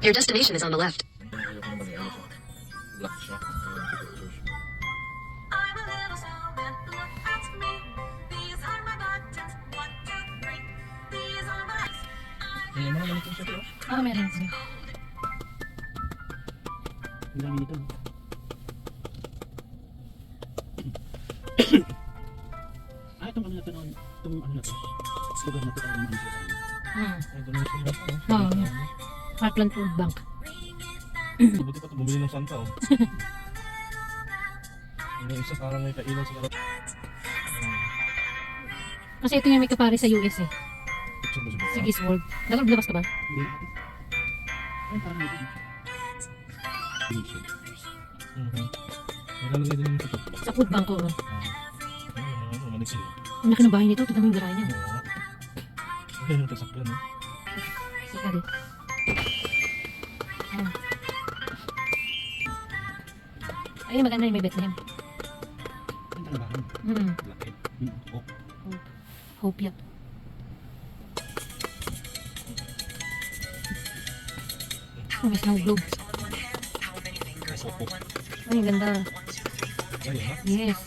Your destination is on the left. Black siya. I'm a little snowman, look at me. These are my buttons, 1, 2, 3. These are my eyes. May mga manikin siya bro. Meron. Ang dami nito. Itong ano na to noon. Itong ano na to. Lugar na to ay naman siya sa amin. Ay, donation na ito. Oo. Parkland Food Bank. Buti pa ito bumili ng Santa oh. Yung isa parang may kailaw sa karap. Kasi ito yung may kapare sa US eh. Picture mo siya. Sigis World. Naglabas ka ba? Hindi. Ay, parang may ito. Donation. Nalalagay din yung ito. Sa food bank ko. Ano, manikin. Ang laki ng bahay nito. Tignan mo yung garahe niya. Oo. Ay, yung tasakyan eh. Saka rin. Ayun, maganda yung may Bethlehem. Ang trabaho. Laki. Oh. Hope yan. Oh, may snow globe. Opo. Ay, ang ganda. Ay, ha? Yes.